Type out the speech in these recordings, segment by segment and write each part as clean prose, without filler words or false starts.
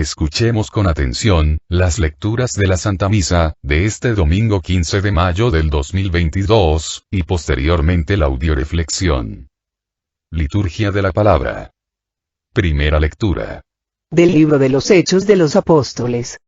Escuchemos con atención, las lecturas de la Santa Misa, de este domingo 15 de mayo del 2022, y posteriormente la audioreflexión. Liturgia de la Palabra. Primera lectura. Del libro de los Hechos de los Apóstoles.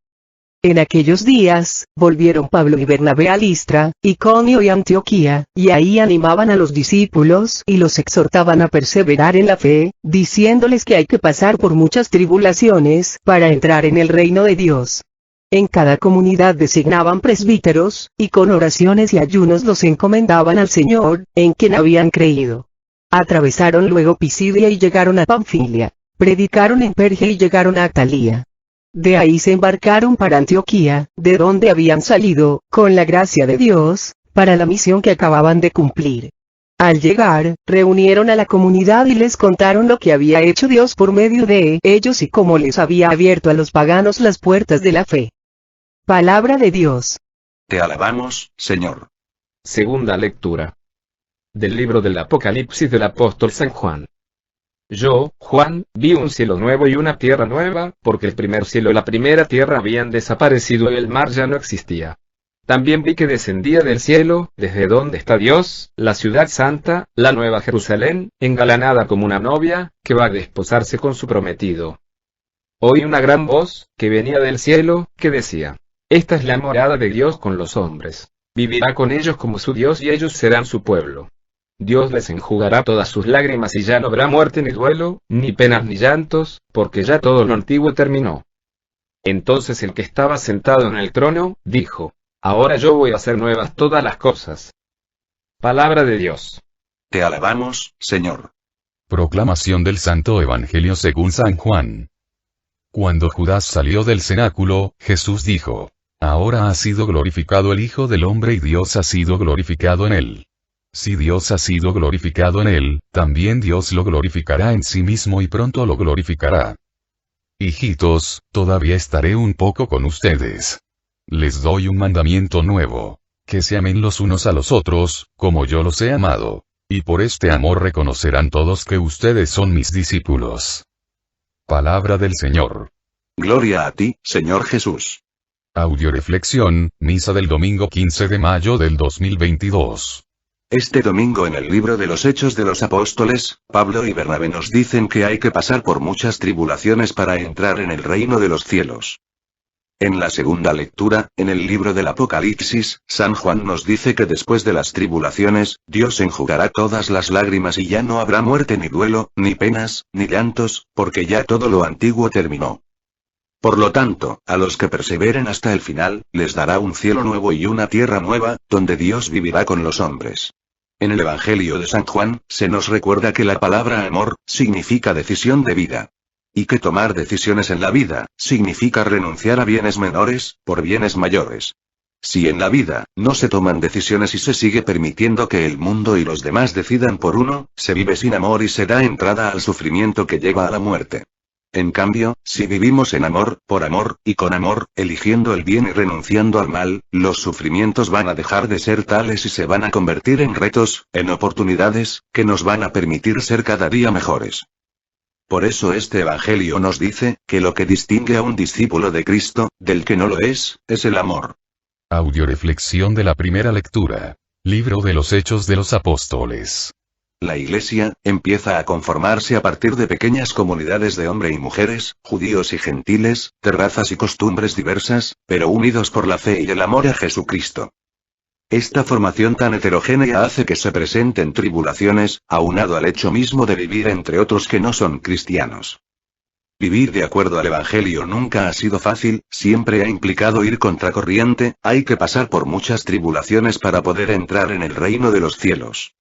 En aquellos días, volvieron Pablo y Bernabé a Listra, Iconio y Antioquía, y ahí animaban a los discípulos y los exhortaban a perseverar en la fe, diciéndoles que hay que pasar por muchas tribulaciones para entrar en el reino de Dios. En cada comunidad designaban presbíteros, y con oraciones y ayunos los encomendaban al Señor, en quien habían creído. Atravesaron luego Pisidia y llegaron a Panfilia. Predicaron en Perge y llegaron a Atalía. De ahí se embarcaron para Antioquía, de donde habían salido, con la gracia de Dios, para la misión que acababan de cumplir. Al llegar, reunieron a la comunidad y les contaron lo que había hecho Dios por medio de ellos y cómo les había abierto a los paganos las puertas de la fe. Palabra de Dios. Te alabamos, Señor. Segunda lectura. Del libro del Apocalipsis del apóstol San Juan. Yo, Juan, vi un cielo nuevo y una tierra nueva, porque el primer cielo y la primera tierra habían desaparecido y el mar ya no existía. También vi que descendía del cielo, desde donde está Dios, la ciudad santa, la nueva Jerusalén, engalanada como una novia, que va a desposarse con su prometido. Oí una gran voz, que venía del cielo, que decía: Esta es la morada de Dios con los hombres. Vivirá con ellos como su Dios y ellos serán su pueblo. Dios les enjugará todas sus lágrimas y ya no habrá muerte ni duelo, ni penas ni llantos, porque ya todo lo antiguo terminó. Entonces el que estaba sentado en el trono, dijo: Ahora yo voy a hacer nuevas todas las cosas. Palabra de Dios. Te alabamos, Señor. Proclamación del Santo Evangelio según San Juan. Cuando Judas salió del cenáculo, Jesús dijo: Ahora ha sido glorificado el Hijo del Hombre y Dios ha sido glorificado en él. Si Dios ha sido glorificado en él, también Dios lo glorificará en sí mismo y pronto lo glorificará. Hijitos, todavía estaré un poco con ustedes. Les doy un mandamiento nuevo: que se amen los unos a los otros, como yo los he amado. Y por este amor reconocerán todos que ustedes son mis discípulos. Palabra del Señor. Gloria a ti, Señor Jesús. Audioreflexión, Misa del domingo 15 de mayo del 2022. Este domingo en el libro de los Hechos de los Apóstoles, Pablo y Bernabé nos dicen que hay que pasar por muchas tribulaciones para entrar en el reino de los cielos. En la segunda lectura, en el libro del Apocalipsis, San Juan nos dice que después de las tribulaciones, Dios enjugará todas las lágrimas y ya no habrá muerte ni duelo, ni penas, ni llantos, porque ya todo lo antiguo terminó. Por lo tanto, a los que perseveren hasta el final, les dará un cielo nuevo y una tierra nueva, donde Dios vivirá con los hombres. En el Evangelio de San Juan, se nos recuerda que la palabra amor, significa decisión de vida. Y que tomar decisiones en la vida, significa renunciar a bienes menores, por bienes mayores. Si en la vida, no se toman decisiones y se sigue permitiendo que el mundo y los demás decidan por uno, se vive sin amor y se da entrada al sufrimiento que lleva a la muerte. En cambio, si vivimos en amor, por amor, y con amor, eligiendo el bien y renunciando al mal, los sufrimientos van a dejar de ser tales y se van a convertir en retos, en oportunidades, que nos van a permitir ser cada día mejores. Por eso este Evangelio nos dice, que lo que distingue a un discípulo de Cristo, del que no lo es el amor. Audioreflexión de la primera lectura. Libro de los Hechos de los Apóstoles. La Iglesia empieza a conformarse a partir de pequeñas comunidades de hombres y mujeres, judíos y gentiles, de razas y costumbres diversas, pero unidos por la fe y el amor a Jesucristo. Esta formación tan heterogénea hace que se presenten tribulaciones, aunado al hecho mismo de vivir entre otros que no son cristianos. Vivir de acuerdo al Evangelio nunca ha sido fácil, siempre ha implicado ir contracorriente, hay que pasar por muchas tribulaciones para poder entrar en el reino de los cielos.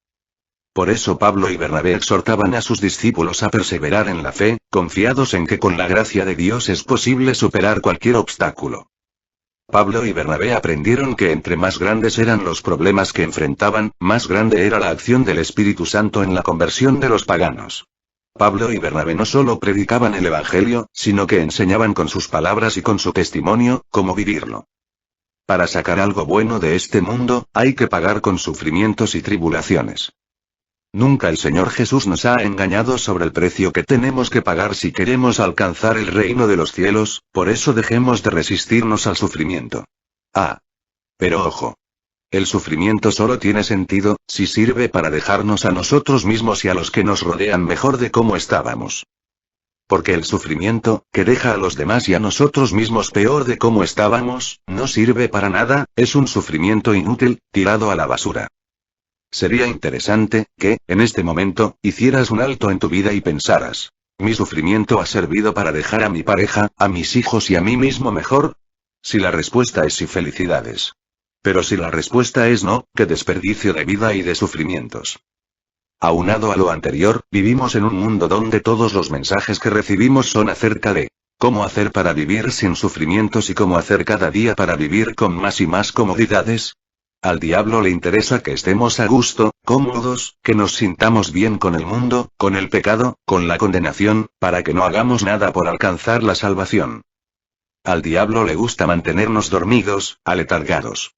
Por eso Pablo y Bernabé exhortaban a sus discípulos a perseverar en la fe, confiados en que con la gracia de Dios es posible superar cualquier obstáculo. Pablo y Bernabé aprendieron que entre más grandes eran los problemas que enfrentaban, más grande era la acción del Espíritu Santo en la conversión de los paganos. Pablo y Bernabé no solo predicaban el Evangelio, sino que enseñaban con sus palabras y con su testimonio, cómo vivirlo. Para sacar algo bueno de este mundo, hay que pagar con sufrimientos y tribulaciones. Nunca el Señor Jesús nos ha engañado sobre el precio que tenemos que pagar si queremos alcanzar el reino de los cielos, por eso dejemos de resistirnos al sufrimiento. Pero ojo. El sufrimiento solo tiene sentido, si sirve para dejarnos a nosotros mismos y a los que nos rodean mejor de cómo estábamos. Porque el sufrimiento, que deja a los demás y a nosotros mismos peor de cómo estábamos, no sirve para nada, es un sufrimiento inútil, tirado a la basura. Sería interesante, que, en este momento, hicieras un alto en tu vida y pensaras, ¿mi sufrimiento ha servido para dejar a mi pareja, a mis hijos y a mí mismo mejor? Si la respuesta es sí, felicidades. Pero si la respuesta es no, qué desperdicio de vida y de sufrimientos. Aunado a lo anterior, vivimos en un mundo donde todos los mensajes que recibimos son acerca de cómo hacer para vivir sin sufrimientos y cómo hacer cada día para vivir con más y más comodidades. Al diablo le interesa que estemos a gusto, cómodos, que nos sintamos bien con el mundo, con el pecado, con la condenación, para que no hagamos nada por alcanzar la salvación. Al diablo le gusta mantenernos dormidos, aletargados.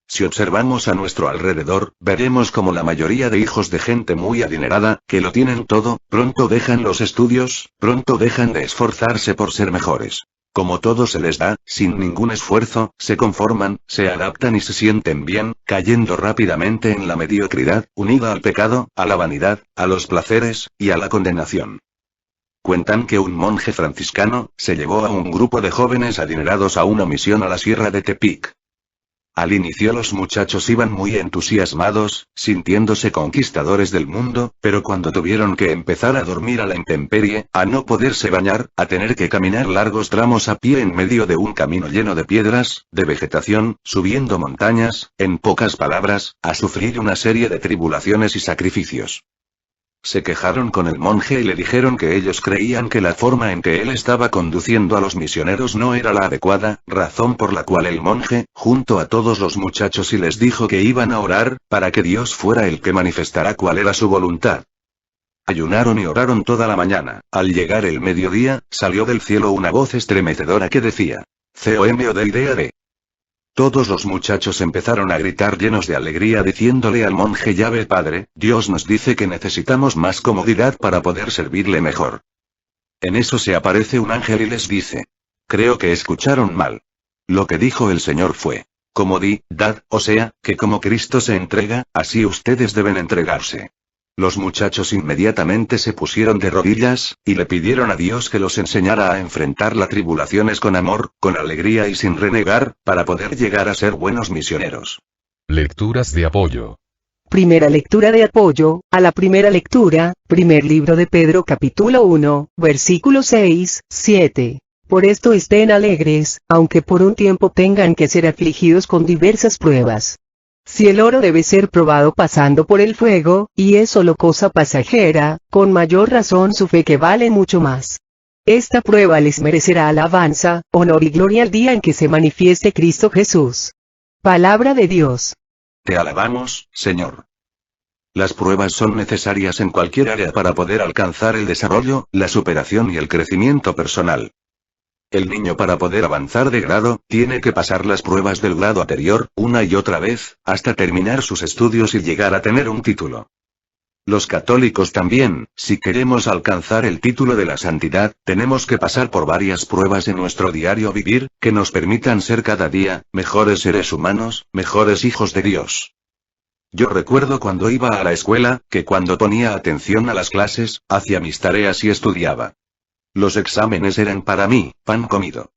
Si observamos a nuestro alrededor, veremos como la mayoría de hijos de gente muy adinerada, que lo tienen todo, pronto dejan los estudios, pronto dejan de esforzarse por ser mejores. Como todo se les da, sin ningún esfuerzo, se conforman, se adaptan y se sienten bien, cayendo rápidamente en la mediocridad, unida al pecado, a la vanidad, a los placeres, y a la condenación. Cuentan que un monje franciscano, se llevó a un grupo de jóvenes adinerados a una misión a la sierra de Tepic. Al inicio los muchachos iban muy entusiasmados, sintiéndose conquistadores del mundo, pero cuando tuvieron que empezar a dormir a la intemperie, a no poderse bañar, a tener que caminar largos tramos a pie en medio de un camino lleno de piedras, de vegetación, subiendo montañas, en pocas palabras, a sufrir una serie de tribulaciones y sacrificios. Se quejaron con el monje y le dijeron que ellos creían que la forma en que él estaba conduciendo a los misioneros no era la adecuada, razón por la cual el monje, junto a todos los muchachos y les dijo que iban a orar, para que Dios fuera el que manifestara cuál era su voluntad. Ayunaron y oraron toda la mañana. Al llegar el mediodía, salió del cielo una voz estremecedora que decía, COM de idea de. Todos los muchachos empezaron a gritar llenos de alegría diciéndole al monje ya ve padre, Dios nos dice que necesitamos más comodidad para poder servirle mejor. En eso se aparece un ángel y les dice. Creo que escucharon mal. Lo que dijo el Señor fue, comodidad, o sea, que como Cristo se entrega, así ustedes deben entregarse. Los muchachos inmediatamente se pusieron de rodillas, y le pidieron a Dios que los enseñara a enfrentar las tribulaciones con amor, con alegría y sin renegar, para poder llegar a ser buenos misioneros. Lecturas de apoyo. Primera lectura de apoyo, a la primera lectura, primer libro de Pedro capítulo 1, versículos 6, 7. Por esto estén alegres, aunque por un tiempo tengan que ser afligidos con diversas pruebas. Si el oro debe ser probado pasando por el fuego, y es solo cosa pasajera, con mayor razón su fe que vale mucho más. Esta prueba les merecerá alabanza, honor y gloria al día en que se manifieste Cristo Jesús. Palabra de Dios. Te alabamos, Señor. Las pruebas son necesarias en cualquier área para poder alcanzar el desarrollo, la superación y el crecimiento personal. El niño para poder avanzar de grado, tiene que pasar las pruebas del grado anterior, una y otra vez, hasta terminar sus estudios y llegar a tener un título. Los católicos también, si queremos alcanzar el título de la santidad, tenemos que pasar por varias pruebas en nuestro diario vivir, que nos permitan ser cada día, mejores seres humanos, mejores hijos de Dios. Yo recuerdo cuando iba a la escuela, que cuando ponía atención a las clases, hacía mis tareas y estudiaba. Los exámenes eran para mí, pan comido.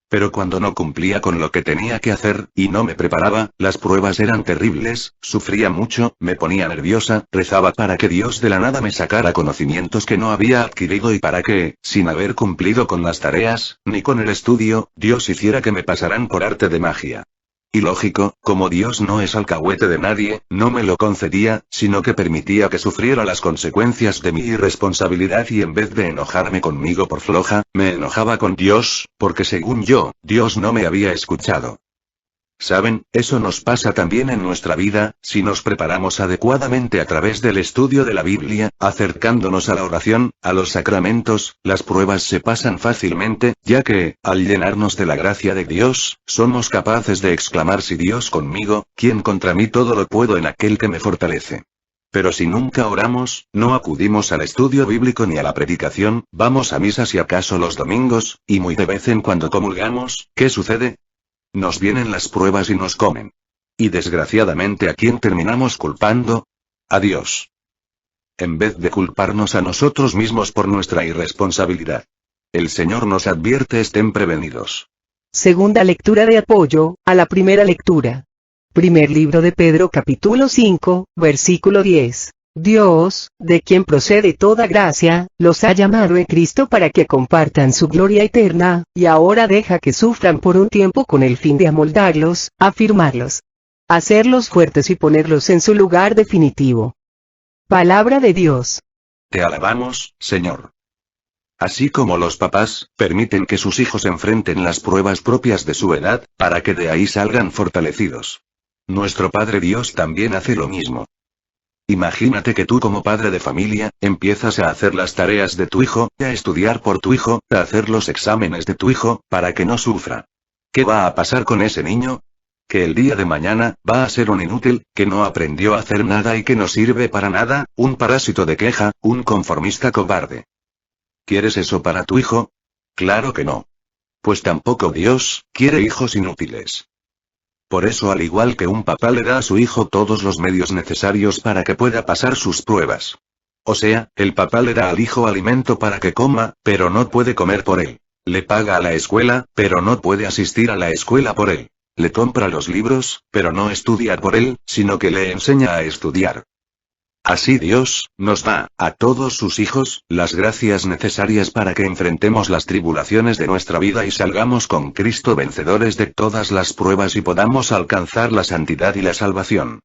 Pero cuando no cumplía con lo que tenía que hacer, y no me preparaba, las pruebas eran terribles, sufría mucho, me ponía nerviosa, rezaba para que Dios de la nada me sacara conocimientos que no había adquirido y para que, sin haber cumplido con las tareas, ni con el estudio, Dios hiciera que me pasaran por arte de magia. Y lógico, como Dios no es alcahuete de nadie, no me lo concedía, sino que permitía que sufriera las consecuencias de mi irresponsabilidad y en vez de enojarme conmigo por floja, me enojaba con Dios, porque según yo, Dios no me había escuchado. ¿Saben? Eso nos pasa también en nuestra vida, si nos preparamos adecuadamente a través del estudio de la Biblia, acercándonos a la oración, a los sacramentos, las pruebas se pasan fácilmente, ya que, al llenarnos de la gracia de Dios, somos capaces de exclamar si Dios conmigo, ¿quién contra mí? Todo lo puedo en aquel que me fortalece. Pero si nunca oramos, no acudimos al estudio bíblico ni a la predicación, vamos a misa si acaso los domingos, y muy de vez en cuando comulgamos, ¿qué sucede? Nos vienen las pruebas y nos comen. Y desgraciadamente, ¿a quién terminamos culpando? A Dios. En vez de culparnos a nosotros mismos por nuestra irresponsabilidad. El Señor nos advierte: estén prevenidos. Segunda lectura de apoyo a la primera lectura. Primer libro de Pedro capítulo 5, versículo 10. Dios, de quien procede toda gracia, los ha llamado en Cristo para que compartan su gloria eterna, y ahora deja que sufran por un tiempo con el fin de amoldarlos, afirmarlos, hacerlos fuertes y ponerlos en su lugar definitivo. Palabra de Dios. Te alabamos, Señor. Así como los papás permiten que sus hijos enfrenten las pruebas propias de su edad, para que de ahí salgan fortalecidos. Nuestro Padre Dios también hace lo mismo. Imagínate que tú, como padre de familia, empiezas a hacer las tareas de tu hijo, a estudiar por tu hijo, a hacer los exámenes de tu hijo, para que no sufra. ¿Qué va a pasar con ese niño? Que el día de mañana va a ser un inútil, que no aprendió a hacer nada y que no sirve para nada, un parásito de queja, un conformista cobarde. ¿Quieres eso para tu hijo? Claro que no. Pues tampoco Dios quiere hijos inútiles. Por eso, al igual que un papá le da a su hijo todos los medios necesarios para que pueda pasar sus pruebas. O sea, el papá le da al hijo alimento para que coma, pero no puede comer por él. Le paga a la escuela, pero no puede asistir a la escuela por él. Le compra los libros, pero no estudia por él, sino que le enseña a estudiar. Así Dios nos da, a todos sus hijos, las gracias necesarias para que enfrentemos las tribulaciones de nuestra vida y salgamos con Cristo vencedores de todas las pruebas y podamos alcanzar la santidad y la salvación.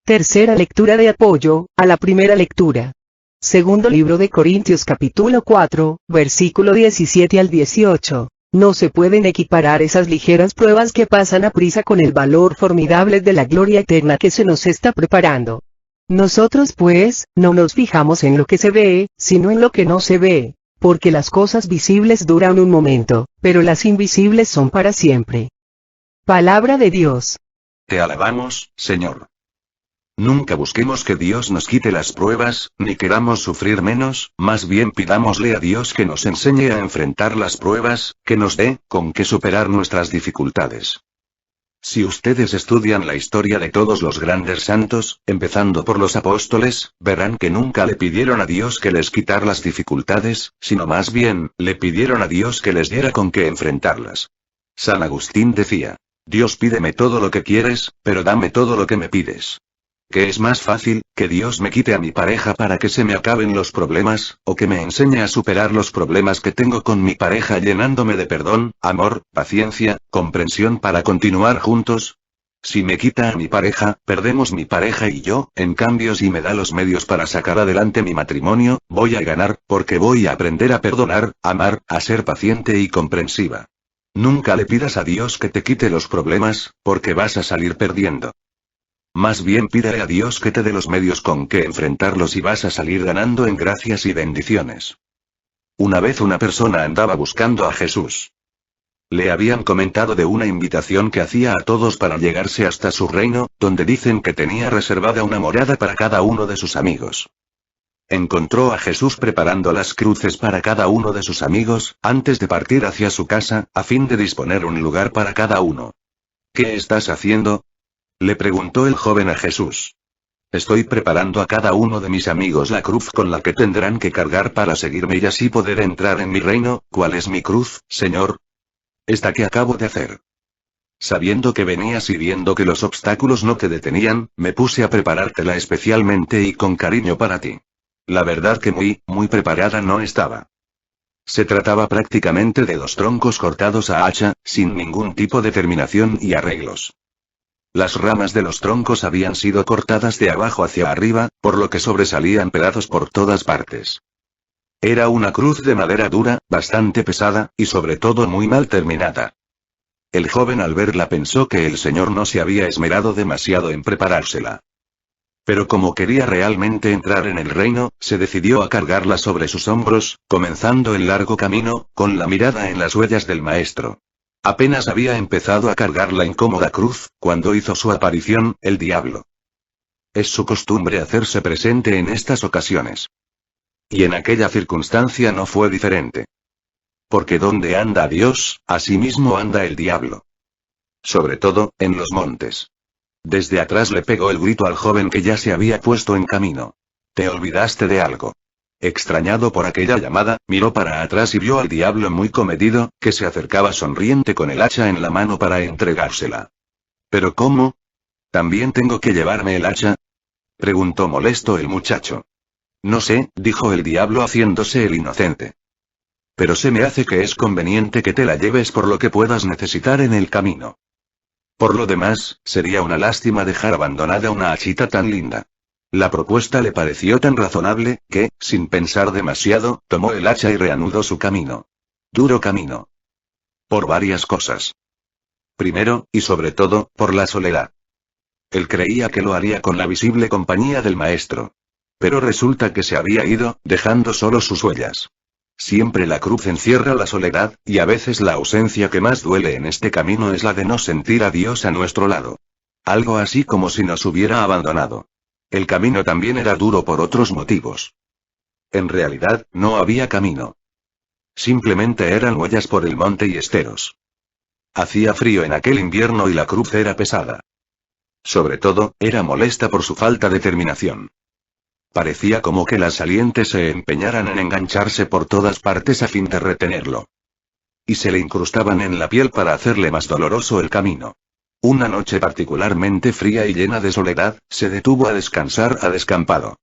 Tercera lectura de apoyo a la primera lectura. Segundo libro de Corintios capítulo 4, versículo 17 al 18. No se pueden equiparar esas ligeras pruebas que pasan a prisa con el valor formidable de la gloria eterna que se nos está preparando. Nosotros pues, no nos fijamos en lo que se ve, sino en lo que no se ve, porque las cosas visibles duran un momento, pero las invisibles son para siempre. Palabra de Dios. Te alabamos, Señor. Nunca busquemos que Dios nos quite las pruebas, ni queramos sufrir menos, más bien pidámosle a Dios que nos enseñe a enfrentar las pruebas, que nos dé con qué superar nuestras dificultades. Si ustedes estudian la historia de todos los grandes santos, empezando por los apóstoles, verán que nunca le pidieron a Dios que les quitara las dificultades, sino más bien, le pidieron a Dios que les diera con qué enfrentarlas. San Agustín decía: Dios, pídeme todo lo que quieres, pero dame todo lo que me pides. ¿Qué es más fácil, que Dios me quite a mi pareja para que se me acaben los problemas, o que me enseñe a superar los problemas que tengo con mi pareja llenándome de perdón, amor, paciencia, comprensión para continuar juntos? Si me quita a mi pareja, perdemos mi pareja y yo, en cambio si me da los medios para sacar adelante mi matrimonio, voy a ganar, porque voy a aprender a perdonar, amar, a ser paciente y comprensiva. Nunca le pidas a Dios que te quite los problemas, porque vas a salir perdiendo. Más bien pídele a Dios que te dé los medios con que enfrentarlos y vas a salir ganando en gracias y bendiciones. Una vez una persona andaba buscando a Jesús. Le habían comentado de una invitación que hacía a todos para llegarse hasta su reino, donde dicen que tenía reservada una morada para cada uno de sus amigos. Encontró a Jesús preparando las cruces para cada uno de sus amigos, antes de partir hacia su casa, a fin de disponer un lugar para cada uno. ¿Qué estás haciendo?, le preguntó el joven a Jesús. Estoy preparando a cada uno de mis amigos la cruz con la que tendrán que cargar para seguirme y así poder entrar en mi reino. ¿Cuál es mi cruz, Señor? Esta que acabo de hacer. Sabiendo que venías y viendo que los obstáculos no te detenían, me puse a preparártela especialmente y con cariño para ti. La verdad que muy preparada no estaba. Se trataba prácticamente de 2 troncos cortados a hacha, sin ningún tipo de terminación y arreglos. Las ramas de los troncos habían sido cortadas de abajo hacia arriba, por lo que sobresalían pedazos por todas partes. Era una cruz de madera dura, bastante pesada, y sobre todo muy mal terminada. El joven al verla pensó que el Señor no se había esmerado demasiado en preparársela. Pero como quería realmente entrar en el reino, se decidió a cargarla sobre sus hombros, comenzando el largo camino, con la mirada en las huellas del Maestro. Apenas había empezado a cargar la incómoda cruz, cuando hizo su aparición, el diablo. Es su costumbre hacerse presente en estas ocasiones. Y en aquella circunstancia no fue diferente. Porque donde anda Dios, asimismo anda el diablo. Sobre todo, en los montes. Desde atrás le pegó el grito al joven que ya se había puesto en camino. ¿Te olvidaste de algo? Extrañado por aquella llamada, miró para atrás y vio al diablo muy comedido, que se acercaba sonriente con el hacha en la mano para entregársela. ¿Pero cómo? ¿También tengo que llevarme el hacha? Preguntó molesto el muchacho. No sé, dijo el diablo haciéndose el inocente. Pero se me hace que es conveniente que te la lleves por lo que puedas necesitar en el camino. Por lo demás, sería una lástima dejar abandonada una hachita tan linda. La propuesta le pareció tan razonable, que, sin pensar demasiado, tomó el hacha y reanudó su camino. Duro camino. Por varias cosas. Primero, y sobre todo, por la soledad. Él creía que lo haría con la visible compañía del maestro. Pero resulta que se había ido, dejando solo sus huellas. Siempre la cruz encierra la soledad, y a veces la ausencia que más duele en este camino es la de no sentir a Dios a nuestro lado. Algo así como si nos hubiera abandonado. El camino también era duro por otros motivos. En realidad, no había camino. Simplemente eran huellas por el monte y esteros. Hacía frío en aquel invierno y la cruz era pesada. Sobre todo, era molesta por su falta de terminación. Parecía como que las salientes se empeñaran en engancharse por todas partes a fin de retenerlo. Y se le incrustaban en la piel para hacerle más doloroso el camino. Una noche particularmente fría y llena de soledad, se detuvo a descansar a descampado.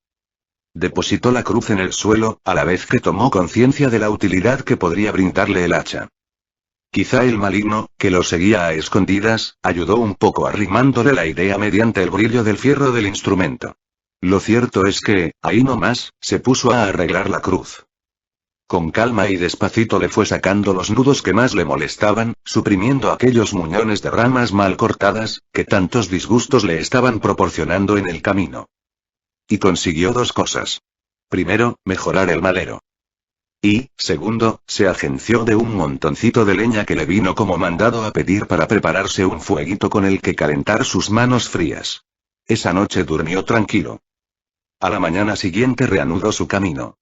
Depositó la cruz en el suelo, a la vez que tomó conciencia de la utilidad que podría brindarle el hacha. Quizá el maligno, que lo seguía a escondidas, ayudó un poco arrimándole la idea mediante el brillo del fierro del instrumento. Lo cierto es que, ahí nomás, se puso a arreglar la cruz. Con calma y despacito le fue sacando los nudos que más le molestaban, suprimiendo aquellos muñones de ramas mal cortadas, que tantos disgustos le estaban proporcionando en el camino. Y consiguió dos cosas. Primero, mejorar el madero. Y, segundo, se agenció de un montoncito de leña que le vino como mandado a pedir para prepararse un fueguito con el que calentar sus manos frías. Esa noche durmió tranquilo. A la mañana siguiente reanudó su camino.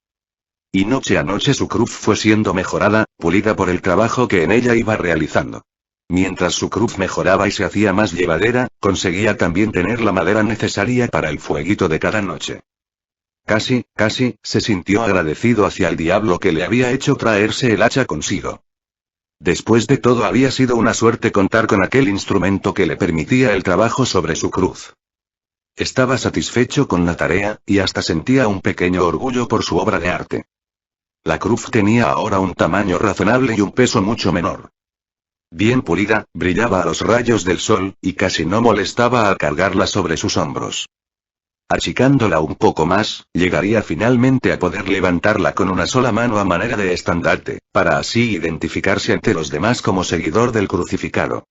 Y noche a noche su cruz fue siendo mejorada, pulida por el trabajo que en ella iba realizando. Mientras su cruz mejoraba y se hacía más llevadera, conseguía también tener la madera necesaria para el fueguito de cada noche. Casi, se sintió agradecido hacia el diablo que le había hecho traerse el hacha consigo. Después de todo había sido una suerte contar con aquel instrumento que le permitía el trabajo sobre su cruz. Estaba satisfecho con la tarea, y hasta sentía un pequeño orgullo por su obra de arte. La cruz tenía ahora un tamaño razonable y un peso mucho menor. Bien pulida, brillaba a los rayos del sol, y casi no molestaba al cargarla sobre sus hombros. Achicándola un poco más, llegaría finalmente a poder levantarla con una sola mano a manera de estandarte, para así identificarse ante los demás como seguidor del crucificado.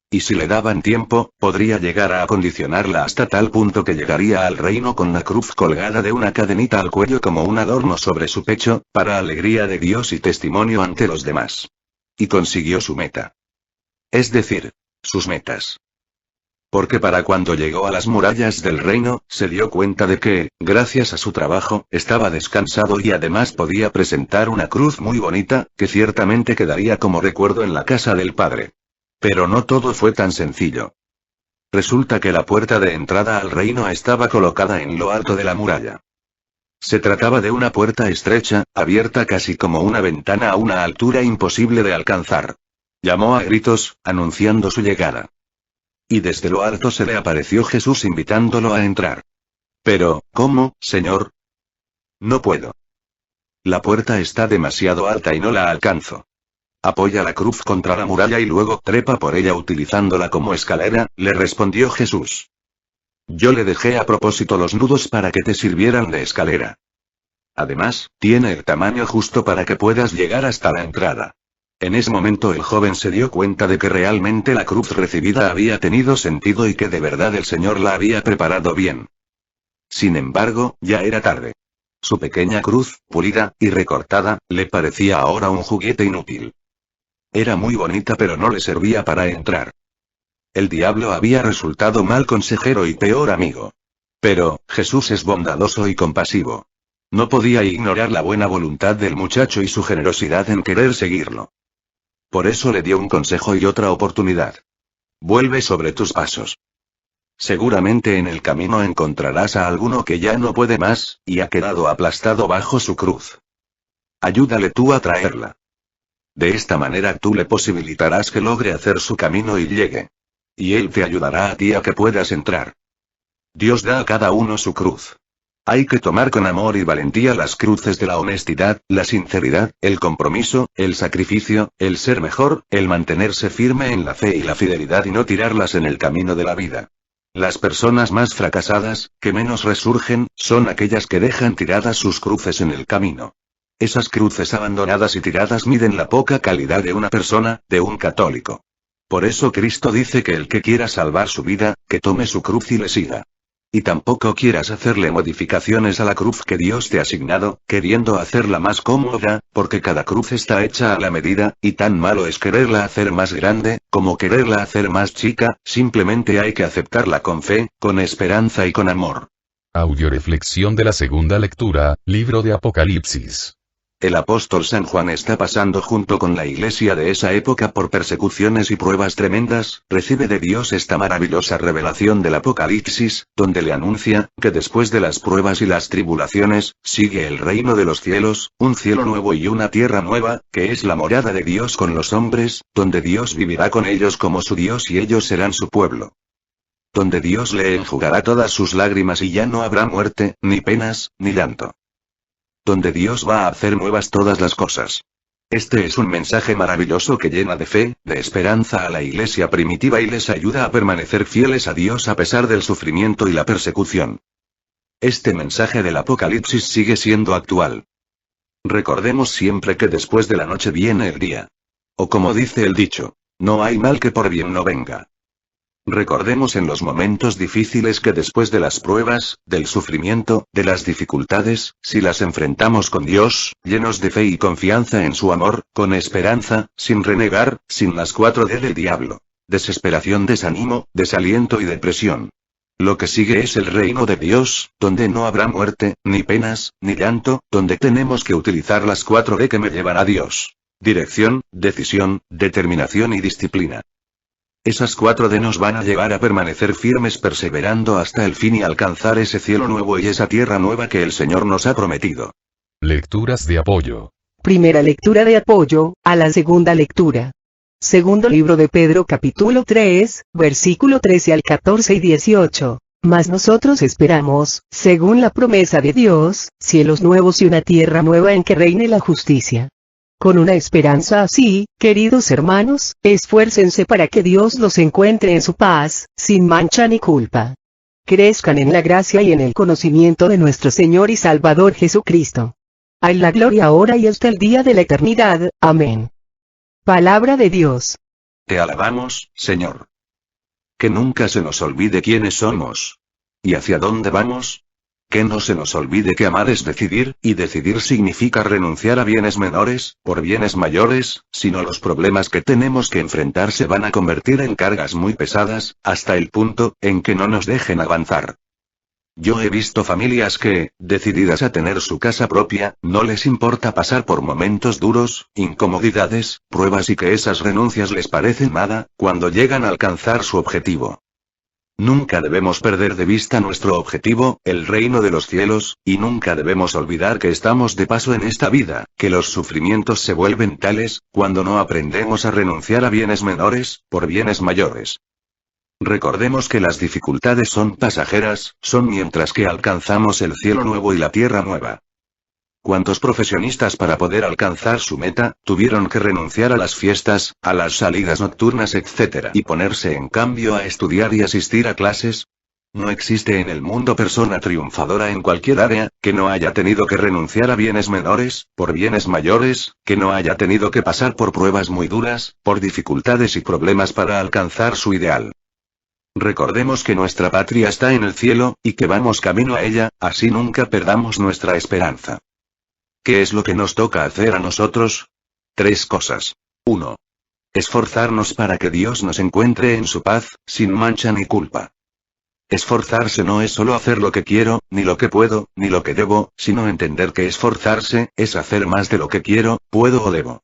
Y si le daban tiempo, podría llegar a acondicionarla hasta tal punto que llegaría al reino con la cruz colgada de una cadenita al cuello como un adorno sobre su pecho, para alegría de Dios y testimonio ante los demás. Y consiguió su meta. Es decir, sus metas. Porque para cuando llegó a las murallas del reino, se dio cuenta de que, gracias a su trabajo, estaba descansado y además podía presentar una cruz muy bonita, que ciertamente quedaría como recuerdo en la casa del padre. Pero no todo fue tan sencillo. Resulta que la puerta de entrada al reino estaba colocada en lo alto de la muralla. Se trataba de una puerta estrecha, abierta casi como una ventana a una altura imposible de alcanzar. Llamó a gritos, anunciando su llegada. Y desde lo alto se le apareció Jesús invitándolo a entrar. Pero, ¿cómo, Señor? No puedo. La puerta está demasiado alta y no la alcanzo. Apoya la cruz contra la muralla y luego trepa por ella utilizándola como escalera, le respondió Jesús. Yo le dejé a propósito los nudos para que te sirvieran de escalera. Además, tiene el tamaño justo para que puedas llegar hasta la entrada. En ese momento el joven se dio cuenta de que realmente la cruz recibida había tenido sentido y que de verdad el Señor la había preparado bien. Sin embargo, ya era tarde. Su pequeña cruz, pulida y recortada, le parecía ahora un juguete inútil. Era muy bonita pero no le servía para entrar. El diablo había resultado mal consejero y peor amigo. Pero, Jesús es bondadoso y compasivo. No podía ignorar la buena voluntad del muchacho y su generosidad en querer seguirlo. Por eso le dio un consejo y otra oportunidad. Vuelve sobre tus pasos. Seguramente en el camino encontrarás a alguno que ya no puede más, y ha quedado aplastado bajo su cruz. Ayúdale tú a traerla. De esta manera tú le posibilitarás que logre hacer su camino y llegue. Y él te ayudará a ti a que puedas entrar. Dios da a cada uno su cruz. Hay que tomar con amor y valentía las cruces de la honestidad, la sinceridad, el compromiso, el sacrificio, el ser mejor, el mantenerse firme en la fe y la fidelidad y no tirarlas en el camino de la vida. Las personas más fracasadas, que menos resurgen, son aquellas que dejan tiradas sus cruces en el camino. Esas cruces abandonadas y tiradas miden la poca calidad de una persona, de un católico. Por eso Cristo dice que el que quiera salvar su vida, que tome su cruz y le siga. Y tampoco quieras hacerle modificaciones a la cruz que Dios te ha asignado, queriendo hacerla más cómoda, porque cada cruz está hecha a la medida, y tan malo es quererla hacer más grande, como quererla hacer más chica, simplemente hay que aceptarla con fe, con esperanza y con amor. Audioreflexión de la segunda lectura, libro de Apocalipsis. El apóstol San Juan está pasando junto con la iglesia de esa época por persecuciones y pruebas tremendas, recibe de Dios esta maravillosa revelación del Apocalipsis, donde le anuncia, que después de las pruebas y las tribulaciones, sigue el reino de los cielos, un cielo nuevo y una tierra nueva, que es la morada de Dios con los hombres, donde Dios vivirá con ellos como su Dios y ellos serán su pueblo. Donde Dios le enjugará todas sus lágrimas y ya no habrá muerte, ni penas, ni llanto. Donde Dios va a hacer nuevas todas las cosas. Este es un mensaje maravilloso que llena de fe, de esperanza a la iglesia primitiva y les ayuda a permanecer fieles a Dios a pesar del sufrimiento y la persecución. Este mensaje del Apocalipsis sigue siendo actual. Recordemos siempre que después de la noche viene el día. O como dice el dicho, no hay mal que por bien no venga. Recordemos en los momentos difíciles que después de las pruebas, del sufrimiento, de las dificultades, si las enfrentamos con Dios, llenos de fe y confianza en su amor, con esperanza, sin renegar, sin las 4D del diablo. Desesperación, desánimo, desaliento y depresión. Lo que sigue es el reino de Dios, donde no habrá muerte, ni penas, ni llanto, donde tenemos que utilizar las 4D que me llevan a Dios. Dirección, decisión, determinación y disciplina. Esas 4D nos van a llevar a permanecer firmes perseverando hasta el fin y alcanzar ese cielo nuevo y esa tierra nueva que el Señor nos ha prometido. Lecturas de apoyo. Primera lectura de apoyo, a la segunda lectura. Segundo libro de Pedro capítulo 3, versículo 13 al 14 y 18. Mas nosotros esperamos, según la promesa de Dios, cielos nuevos y una tierra nueva en que reine la justicia. Con una esperanza así, queridos hermanos, esfuércense para que Dios los encuentre en su paz, sin mancha ni culpa. Crezcan en la gracia y en el conocimiento de nuestro Señor y Salvador Jesucristo. A Él la gloria ahora y hasta el día de la eternidad. Amén. Palabra de Dios. Te alabamos, Señor. Que nunca se nos olvide quiénes somos. ¿Y hacia dónde vamos? Que no se nos olvide que amar es decidir, y decidir significa renunciar a bienes menores, por bienes mayores, sino los problemas que tenemos que enfrentar se van a convertir en cargas muy pesadas, hasta el punto, en que no nos dejen avanzar. Yo he visto familias que, decididas a tener su casa propia, no les importa pasar por momentos duros, incomodidades, pruebas y que esas renuncias les parecen nada, cuando llegan a alcanzar su objetivo. Nunca debemos perder de vista nuestro objetivo, el reino de los cielos, y nunca debemos olvidar que estamos de paso en esta vida, que los sufrimientos se vuelven tales, cuando no aprendemos a renunciar a bienes menores, por bienes mayores. Recordemos que las dificultades son pasajeras, son mientras que alcanzamos el cielo nuevo y la tierra nueva. ¿Cuántos profesionistas para poder alcanzar su meta, tuvieron que renunciar a las fiestas, a las salidas nocturnas etc. y ponerse en cambio a estudiar y asistir a clases? No existe en el mundo persona triunfadora en cualquier área, que no haya tenido que renunciar a bienes menores, por bienes mayores, que no haya tenido que pasar por pruebas muy duras, por dificultades y problemas para alcanzar su ideal. Recordemos que nuestra patria está en el cielo, y que vamos camino a ella, así nunca perdamos nuestra esperanza. ¿Qué es lo que nos toca hacer a nosotros? 3 cosas. 1. Esforzarnos para que Dios nos encuentre en su paz, sin mancha ni culpa. Esforzarse no es solo hacer lo que quiero, ni lo que puedo, ni lo que debo, sino entender que esforzarse es hacer más de lo que quiero, puedo o debo.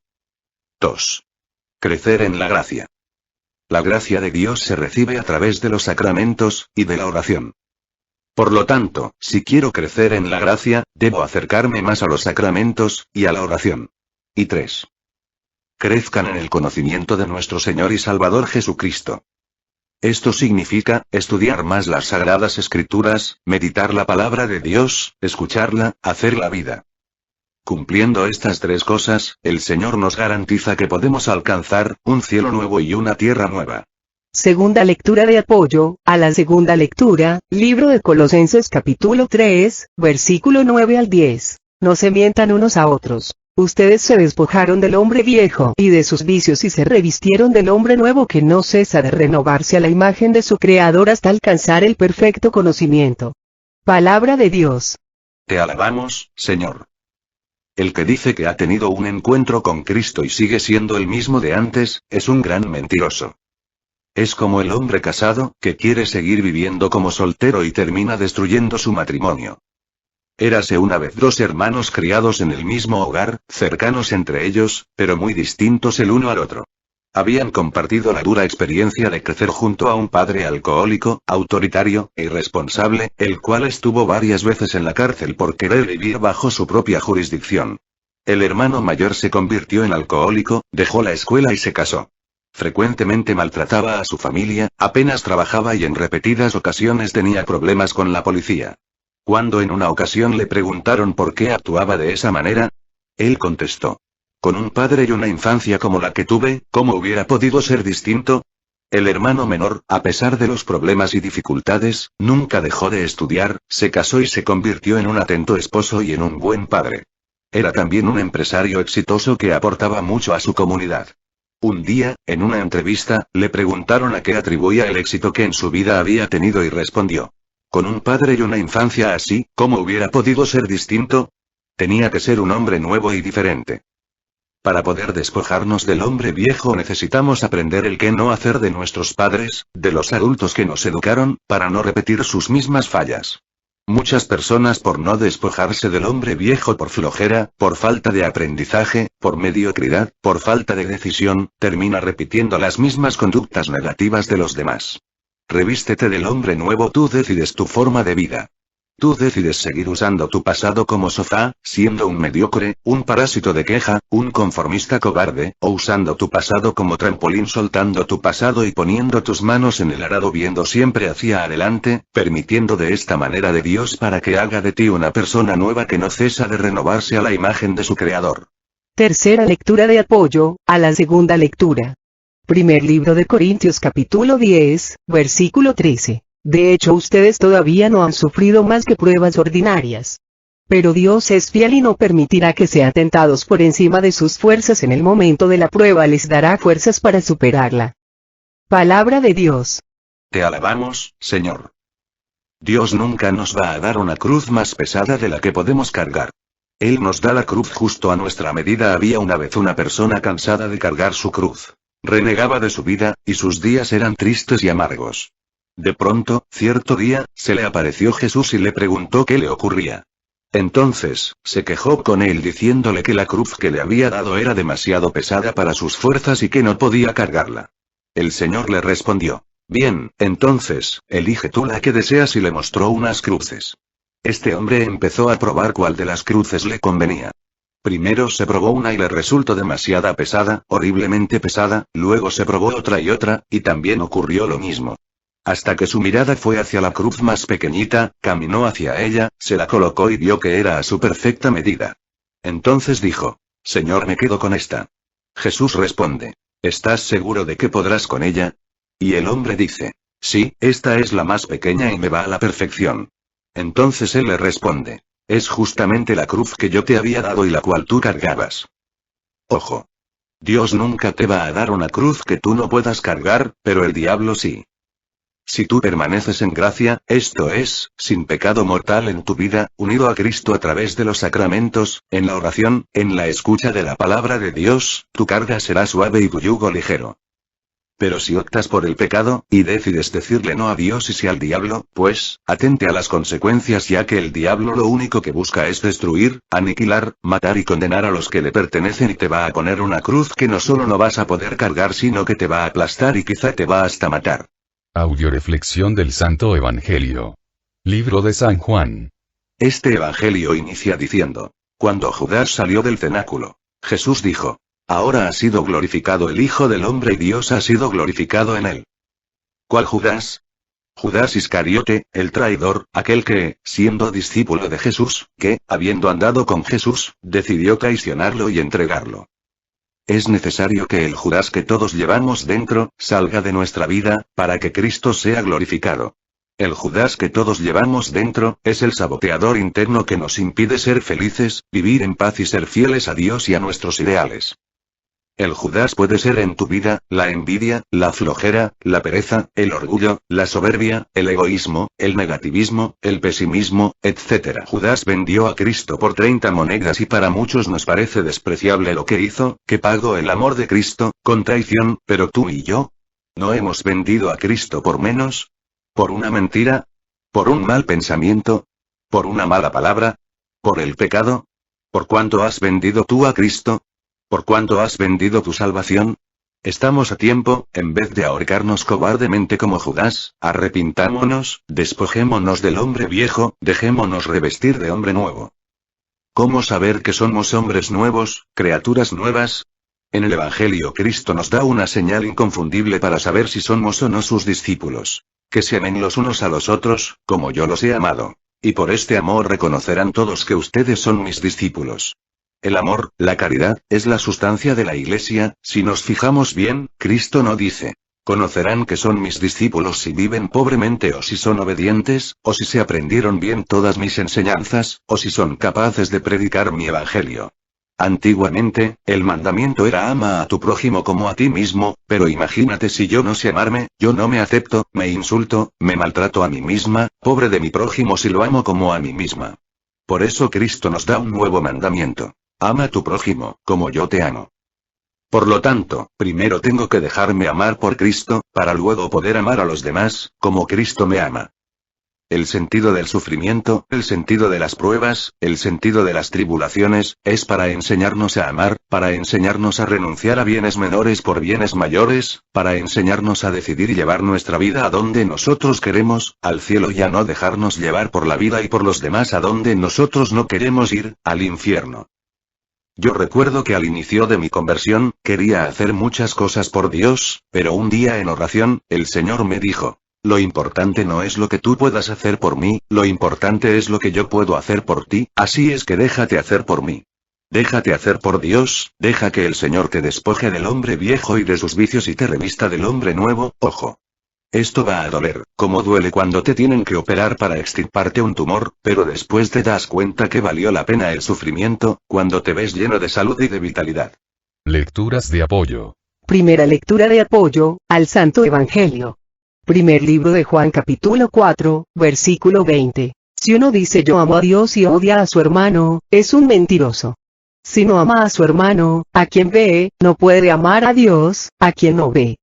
2. Crecer en la gracia. La gracia de Dios se recibe a través de los sacramentos, y de la oración. Por lo tanto, si quiero crecer en la gracia, debo acercarme más a los sacramentos, y a la oración. Y 3. Crezcan en el conocimiento de nuestro Señor y Salvador Jesucristo. Esto significa, estudiar más las Sagradas Escrituras, meditar la palabra de Dios, escucharla, hacer la vida. Cumpliendo estas 3 cosas, el Señor nos garantiza que podemos alcanzar un cielo nuevo y una tierra nueva. Segunda lectura de apoyo, a la segunda lectura, libro de Colosenses capítulo 3, versículo 9 al 10. No se mientan unos a otros. Ustedes se despojaron del hombre viejo y de sus vicios y se revistieron del hombre nuevo que no cesa de renovarse a la imagen de su Creador hasta alcanzar el perfecto conocimiento. Palabra de Dios. Te alabamos, Señor. El que dice que ha tenido un encuentro con Cristo y sigue siendo el mismo de antes, es un gran mentiroso. Es como el hombre casado, que quiere seguir viviendo como soltero y termina destruyendo su matrimonio. Érase una vez 2 hermanos criados en el mismo hogar, cercanos entre ellos, pero muy distintos el uno al otro. Habían compartido la dura experiencia de crecer junto a un padre alcohólico, autoritario, e irresponsable, el cual estuvo varias veces en la cárcel por querer vivir bajo su propia jurisdicción. El hermano mayor se convirtió en alcohólico, dejó la escuela y se casó. Frecuentemente maltrataba a su familia, apenas trabajaba y en repetidas ocasiones tenía problemas con la policía. Cuando en una ocasión le preguntaron por qué actuaba de esa manera, él contestó: con un padre y una infancia como la que tuve, ¿cómo hubiera podido ser distinto? El hermano menor, a pesar de los problemas y dificultades, nunca dejó de estudiar, se casó y se convirtió en un atento esposo y en un buen padre. Era también un empresario exitoso que aportaba mucho a su comunidad. Un día, en una entrevista, le preguntaron a qué atribuía el éxito que en su vida había tenido y respondió: con un padre y una infancia así, ¿cómo hubiera podido ser distinto? Tenía que ser un hombre nuevo y diferente. Para poder despojarnos del hombre viejo necesitamos aprender el qué no hacer de nuestros padres, de los adultos que nos educaron, para no repetir sus mismas fallas. Muchas personas por no despojarse del hombre viejo por flojera, por falta de aprendizaje, por mediocridad, por falta de decisión, termina repitiendo las mismas conductas negativas de los demás. Revístete del hombre nuevo, tú decides tu forma de vida. Tú decides seguir usando tu pasado como sofá, siendo un mediocre, un parásito de queja, un conformista cobarde, o usando tu pasado como trampolín, soltando tu pasado y poniendo tus manos en el arado viendo siempre hacia adelante, permitiendo de esta manera de Dios para que haga de ti una persona nueva que no cesa de renovarse a la imagen de su Creador. Tercera lectura de apoyo, a la segunda lectura. Primer libro de Corintios capítulo 10, versículo 13. De hecho ustedes todavía no han sufrido más que pruebas ordinarias. Pero Dios es fiel y no permitirá que sean tentados por encima de sus fuerzas. En el momento de la prueba les dará fuerzas para superarla. Palabra de Dios. Te alabamos, Señor. Dios nunca nos va a dar una cruz más pesada de la que podemos cargar. Él nos da la cruz justo a nuestra medida. Había una vez una persona cansada de cargar su cruz. Renegaba de su vida, y sus días eran tristes y amargos. De pronto, cierto día, se le apareció Jesús y le preguntó qué le ocurría. Entonces, se quejó con él diciéndole que la cruz que le había dado era demasiado pesada para sus fuerzas y que no podía cargarla. El Señor le respondió: bien, entonces, elige tú la que deseas, y le mostró unas cruces. Este hombre empezó a probar cuál de las cruces le convenía. Primero se probó una y le resultó demasiado pesada, horriblemente pesada, luego se probó otra y también ocurrió lo mismo. Hasta que su mirada fue hacia la cruz más pequeñita, caminó hacia ella, se la colocó y vio que era a su perfecta medida. Entonces dijo: Señor, me quedo con esta. Jesús responde: ¿estás seguro de que podrás con ella? Y el hombre dice: sí, esta es la más pequeña y me va a la perfección. Entonces él le responde: es justamente la cruz que yo te había dado y la cual tú cargabas. Ojo. Dios nunca te va a dar una cruz que tú no puedas cargar, pero el diablo sí. Si tú permaneces en gracia, esto es, sin pecado mortal en tu vida, unido a Cristo a través de los sacramentos, en la oración, en la escucha de la palabra de Dios, tu carga será suave y tu yugo ligero. Pero si optas por el pecado, y decides decirle no a Dios y sí al diablo, pues, atente a las consecuencias, ya que el diablo lo único que busca es destruir, aniquilar, matar y condenar a los que le pertenecen, y te va a poner una cruz que no solo no vas a poder cargar, sino que te va a aplastar y quizá te va hasta matar. Audioreflexión del Santo Evangelio. Libro de San Juan. Este evangelio inicia diciendo: cuando Judas salió del cenáculo, Jesús dijo: ahora ha sido glorificado el Hijo del Hombre y Dios ha sido glorificado en él. ¿Cuál Judas? Judas Iscariote, el traidor, aquel que, siendo discípulo de Jesús, que, habiendo andado con Jesús, decidió traicionarlo y entregarlo. Es necesario que el Judas que todos llevamos dentro, salga de nuestra vida, para que Cristo sea glorificado. El Judas que todos llevamos dentro, es el saboteador interno que nos impide ser felices, vivir en paz y ser fieles a Dios y a nuestros ideales. El Judas puede ser en tu vida, la envidia, la flojera, la pereza, el orgullo, la soberbia, el egoísmo, el negativismo, el pesimismo, etc. Judas vendió a Cristo por 30 monedas y para muchos nos parece despreciable lo que hizo, que pagó el amor de Cristo, con traición, pero tú y yo, ¿no hemos vendido a Cristo por menos? ¿Por una mentira? ¿Por un mal pensamiento? ¿Por una mala palabra? ¿Por el pecado? ¿Por cuánto has vendido tú a Cristo? ¿Por cuánto has vendido tu salvación? Estamos a tiempo, en vez de ahorcarnos cobardemente como Judas, arrepintámonos, despojémonos del hombre viejo, dejémonos revestir de hombre nuevo. ¿Cómo saber que somos hombres nuevos, criaturas nuevas? En el Evangelio Cristo nos da una señal inconfundible para saber si somos o no sus discípulos. Que se amen los unos a los otros, como yo los he amado. Y por este amor reconocerán todos que ustedes son mis discípulos. El amor, la caridad, es la sustancia de la Iglesia. Si nos fijamos bien, Cristo no dice: conocerán que son mis discípulos si viven pobremente, o si son obedientes, o si se aprendieron bien todas mis enseñanzas, o si son capaces de predicar mi evangelio. Antiguamente, el mandamiento era ama a tu prójimo como a ti mismo, pero imagínate si yo no sé amarme, yo no me acepto, me insulto, me maltrato a mí misma, pobre de mi prójimo si lo amo como a mí misma. Por eso Cristo nos da un nuevo mandamiento: ama a tu prójimo, como yo te amo. Por lo tanto, primero tengo que dejarme amar por Cristo, para luego poder amar a los demás, como Cristo me ama. El sentido del sufrimiento, el sentido de las pruebas, el sentido de las tribulaciones, es para enseñarnos a amar, para enseñarnos a renunciar a bienes menores por bienes mayores, para enseñarnos a decidir y llevar nuestra vida a donde nosotros queremos, al cielo, y a no dejarnos llevar por la vida y por los demás a donde nosotros no queremos ir, al infierno. Yo recuerdo que al inicio de mi conversión, quería hacer muchas cosas por Dios, pero un día en oración, el Señor me dijo: lo importante no es lo que tú puedas hacer por mí, lo importante es lo que yo puedo hacer por ti, así es que déjate hacer por mí. Déjate hacer por Dios, deja que el Señor te despoje del hombre viejo y de sus vicios y te revista del hombre nuevo. Ojo. Esto va a doler, como duele cuando te tienen que operar para extirparte un tumor, pero después te das cuenta que valió la pena el sufrimiento, cuando te ves lleno de salud y de vitalidad. Lecturas de apoyo. Primera lectura de apoyo al Santo Evangelio. Primer libro de Juan, capítulo 4, versículo 20. Si uno dice yo amo a Dios y odia a su hermano, es un mentiroso. Si no ama a su hermano, a quien ve, no puede amar a Dios, a quien no ve.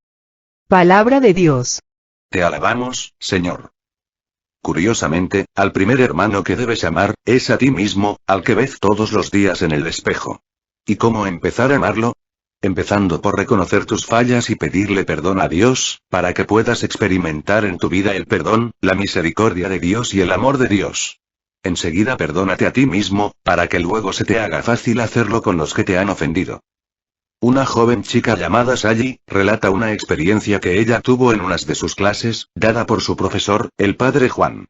Palabra de Dios. Te alabamos, Señor. Curiosamente, al primer hermano que debes amar, es a ti mismo, al que ves todos los días en el espejo. ¿Y cómo empezar a amarlo? Empezando por reconocer tus fallas y pedirle perdón a Dios, para que puedas experimentar en tu vida el perdón, la misericordia de Dios y el amor de Dios. Enseguida perdónate a ti mismo, para que luego se te haga fácil hacerlo con los que te han ofendido. Una joven chica llamada Sally, relata una experiencia que ella tuvo en unas de sus clases, dada por su profesor, el padre Juan.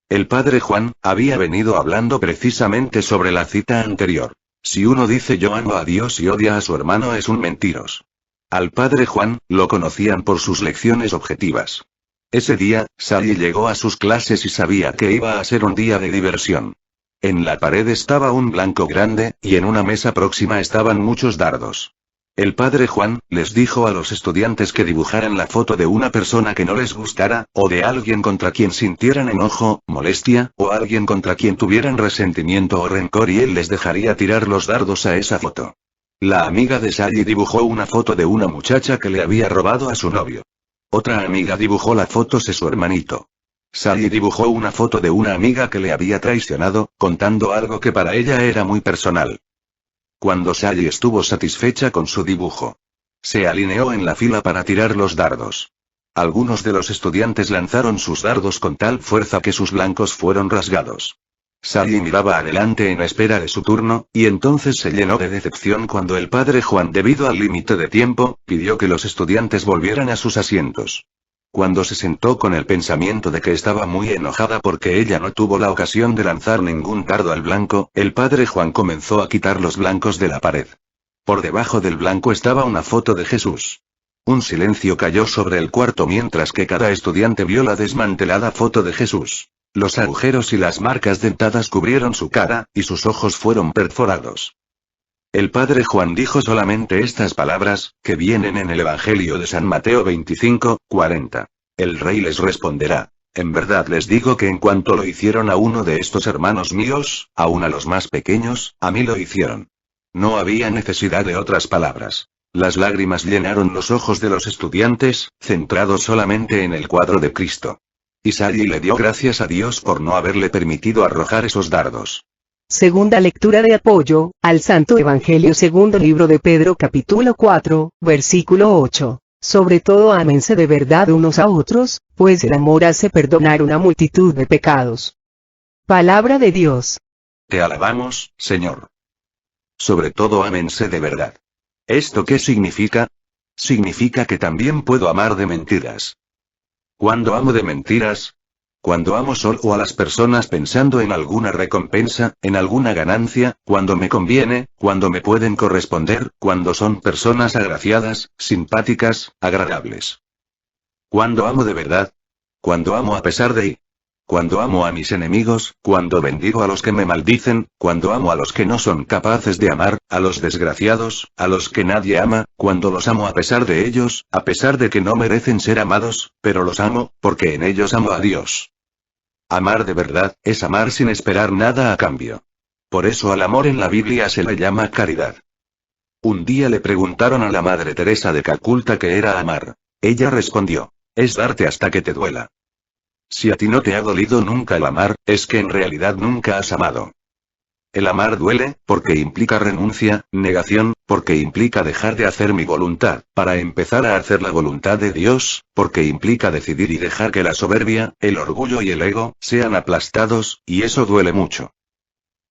El padre Juan, había venido hablando precisamente sobre la cita anterior. Si uno dice yo amo a Dios y odia a su hermano es un mentiroso. Al padre Juan, lo conocían por sus lecciones objetivas. Ese día, Sally llegó a sus clases y sabía que iba a ser un día de diversión. En la pared estaba un blanco grande, y en una mesa próxima estaban muchos dardos. El padre Juan les dijo a los estudiantes que dibujaran la foto de una persona que no les gustara, o de alguien contra quien sintieran enojo, molestia, o alguien contra quien tuvieran resentimiento o rencor, y él les dejaría tirar los dardos a esa foto. La amiga de Sally dibujó una foto de una muchacha que le había robado a su novio. Otra amiga dibujó la foto de su hermanito. Sally dibujó una foto de una amiga que le había traicionado, contando algo que para ella era muy personal. Cuando Sally estuvo satisfecha con su dibujo, se alineó en la fila para tirar los dardos. Algunos de los estudiantes lanzaron sus dardos con tal fuerza que sus blancos fueron rasgados. Sally miraba adelante en espera de su turno, y entonces se llenó de decepción cuando el padre Juan, debido al límite de tiempo, pidió que los estudiantes volvieran a sus asientos. Cuando se sentó con el pensamiento de que estaba muy enojada porque ella no tuvo la ocasión de lanzar ningún dardo al blanco, el padre Juan comenzó a quitar los blancos de la pared. Por debajo del blanco estaba una foto de Jesús. Un silencio cayó sobre el cuarto mientras que cada estudiante vio la desmantelada foto de Jesús. Los agujeros y las marcas dentadas cubrieron su cara, y sus ojos fueron perforados. El padre Juan dijo solamente estas palabras, que vienen en el Evangelio de San Mateo 25:40. El rey les responderá: en verdad les digo que en cuanto lo hicieron a uno de estos hermanos míos, aun a los más pequeños, a mí lo hicieron. No había necesidad de otras palabras. Las lágrimas llenaron los ojos de los estudiantes, centrados solamente en el cuadro de Cristo. Y Sally le dio gracias a Dios por no haberle permitido arrojar esos dardos. Segunda lectura de apoyo, al Santo Evangelio segundo libro de Pedro capítulo 4, versículo 8. Sobre todo ámense de verdad unos a otros, pues el amor hace perdonar una multitud de pecados. Palabra de Dios. Te alabamos, Señor. Sobre todo ámense de verdad. ¿Esto qué significa? Significa que también puedo amar de mentiras. ¿Cuándo amo de mentiras? Cuando amo solo a las personas pensando en alguna recompensa, en alguna ganancia, cuando me conviene, cuando me pueden corresponder, cuando son personas agraciadas, simpáticas, agradables. ¿Cuándo amo de verdad? Cuando amo a pesar de... Cuando amo a mis enemigos, cuando bendigo a los que me maldicen, cuando amo a los que no son capaces de amar, a los desgraciados, a los que nadie ama, cuando los amo a pesar de ellos, a pesar de que no merecen ser amados, pero los amo, porque en ellos amo a Dios. Amar de verdad, es amar sin esperar nada a cambio. Por eso al amor en la Biblia se le llama caridad. Un día le preguntaron a la Madre Teresa de Calcuta qué era amar. Ella respondió: es darte hasta que te duela. Si a ti no te ha dolido nunca el amar, es que en realidad nunca has amado. El amar duele, porque implica renuncia, negación, porque implica dejar de hacer mi voluntad, para empezar a hacer la voluntad de Dios, porque implica decidir y dejar que la soberbia, el orgullo y el ego, sean aplastados, y eso duele mucho.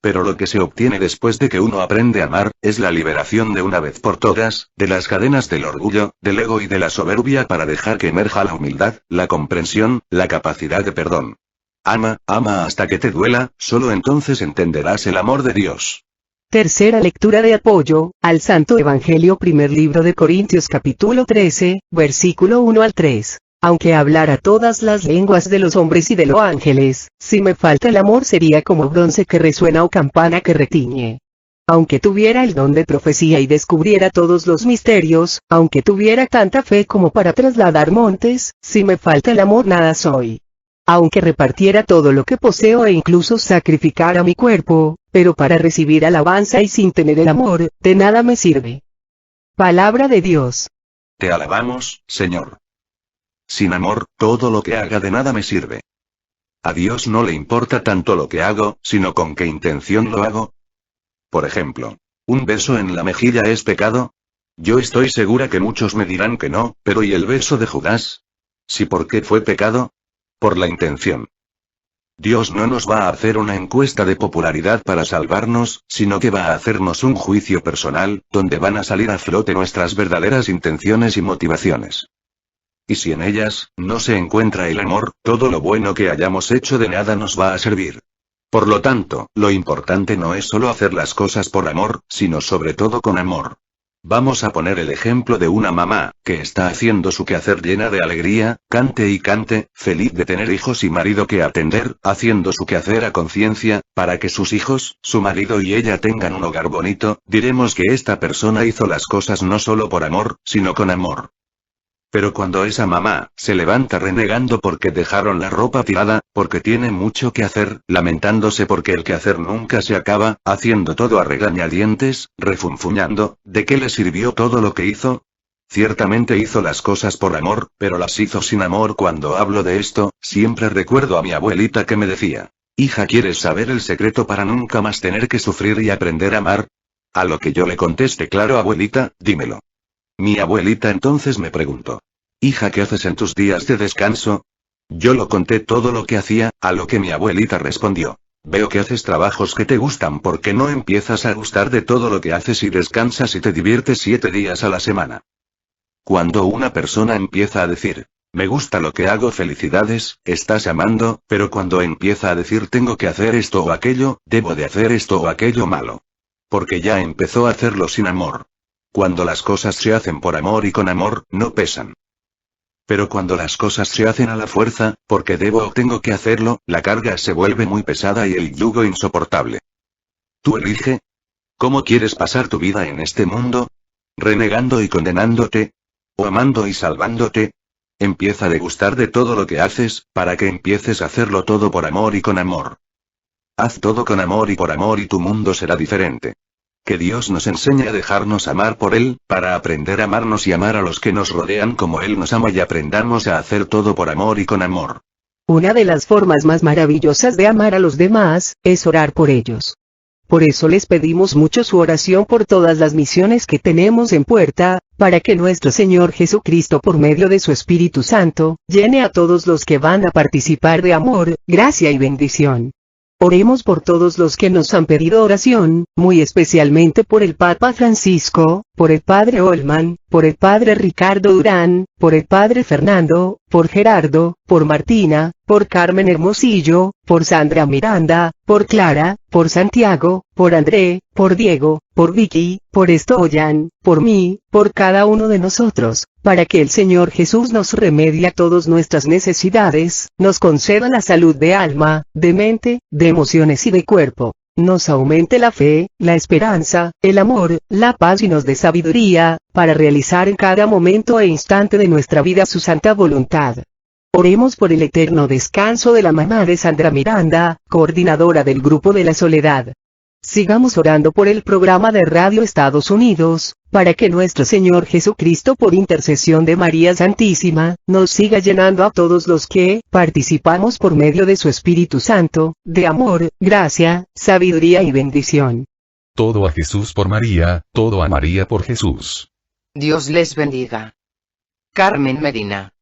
Pero lo que se obtiene después de que uno aprende a amar, es la liberación de una vez por todas, de las cadenas del orgullo, del ego y de la soberbia para dejar que emerja la humildad, la comprensión, la capacidad de perdón. Ama, ama hasta que te duela, solo entonces entenderás el amor de Dios. Tercera lectura de apoyo, al Santo Evangelio primer libro de Corintios capítulo 13, versículo 1 al 3. Aunque hablara todas las lenguas de los hombres y de los ángeles, si me falta el amor sería como bronce que resuena o campana que retiñe. Aunque tuviera el don de profecía y descubriera todos los misterios, aunque tuviera tanta fe como para trasladar montes, si me falta el amor nada soy. Aunque repartiera todo lo que poseo e incluso sacrificara mi cuerpo, pero para recibir alabanza y sin tener el amor, de nada me sirve. Palabra de Dios. Te alabamos, Señor. Sin amor, todo lo que haga de nada me sirve. A Dios no le importa tanto lo que hago, sino con qué intención lo hago. Por ejemplo, ¿un beso en la mejilla es pecado? Yo estoy segura que muchos me dirán que no, pero ¿y el beso de Judas? ¿Sí por qué fue pecado? Por la intención. Dios no nos va a hacer una encuesta de popularidad para salvarnos, sino que va a hacernos un juicio personal, donde van a salir a flote nuestras verdaderas intenciones y motivaciones. Y si en ellas, no se encuentra el amor, todo lo bueno que hayamos hecho de nada nos va a servir. Por lo tanto, lo importante no es solo hacer las cosas por amor, sino sobre todo con amor. Vamos a poner el ejemplo de una mamá, que está haciendo su quehacer llena de alegría, cante y cante, feliz de tener hijos y marido que atender, haciendo su quehacer a conciencia, para que sus hijos, su marido y ella tengan un hogar bonito, diremos que esta persona hizo las cosas no solo por amor, sino con amor. Pero cuando esa mamá se levanta renegando porque dejaron la ropa tirada, porque tiene mucho que hacer, lamentándose porque el quehacer nunca se acaba, haciendo todo a regañadientes, refunfuñando, ¿de qué le sirvió todo lo que hizo? Ciertamente hizo las cosas por amor, pero las hizo sin amor. Cuando hablo de esto, siempre recuerdo a mi abuelita que me decía: hija, ¿quieres saber el secreto para nunca más tener que sufrir y aprender a amar? A lo que yo le contesté: claro, abuelita, dímelo. Mi abuelita entonces me preguntó: hija, ¿qué haces en tus días de descanso? Yo lo conté todo lo que hacía, a lo que mi abuelita respondió: veo que haces trabajos que te gustan, ¿por qué no empiezas a gustar de todo lo que haces y descansas y te diviertes 7 días a la semana? Cuando una persona empieza a decir: me gusta lo que hago, felicidades, estás amando, pero cuando empieza a decir tengo que hacer esto o aquello, debo de hacer esto o aquello malo. Porque ya empezó a hacerlo sin amor. Cuando las cosas se hacen por amor y con amor, no pesan. Pero cuando las cosas se hacen a la fuerza, porque debo o tengo que hacerlo, la carga se vuelve muy pesada y el yugo insoportable. Tú elige. ¿Cómo quieres pasar tu vida en este mundo? ¿Renegando y condenándote? ¿O amando y salvándote? Empieza a degustar de todo lo que haces, para que empieces a hacerlo todo por amor y con amor. Haz todo con amor y tu mundo será diferente. Que Dios nos enseñe a dejarnos amar por Él, para aprender a amarnos y amar a los que nos rodean como Él nos ama, y aprendamos a hacer todo por amor y con amor. Una de las formas más maravillosas de amar a los demás, es orar por ellos. Por eso les pedimos mucho su oración por todas las misiones que tenemos en puerta, para que nuestro Señor Jesucristo por medio de su Espíritu Santo, llene a todos los que van a participar de amor, gracia y bendición. Oremos por todos los que nos han pedido oración, muy especialmente por el Papa Francisco, por el Padre Olman, por el Padre Ricardo Durán, por el Padre Fernando, por Gerardo, por Martina, por Carmen Hermosillo, por Sandra Miranda, por Clara, por Santiago, por André, por Diego, por Vicky, por Estoyan, por mí, por cada uno de nosotros, para que el Señor Jesús nos remedie a todas nuestras necesidades, nos conceda la salud de alma, de mente, de emociones y de cuerpo. Nos aumente la fe, la esperanza, el amor, la paz y nos dé sabiduría, para realizar en cada momento e instante de nuestra vida su santa voluntad. Oremos por el eterno descanso de la mamá de Sandra Miranda, coordinadora del Grupo de la Soledad. Sigamos orando por el programa de Radio Estados Unidos, para que nuestro Señor Jesucristo, por intercesión de María Santísima, nos siga llenando a todos los que participamos por medio de su Espíritu Santo, de amor, gracia, sabiduría y bendición. Todo a Jesús por María, todo a María por Jesús. Dios les bendiga. Carmen Medina.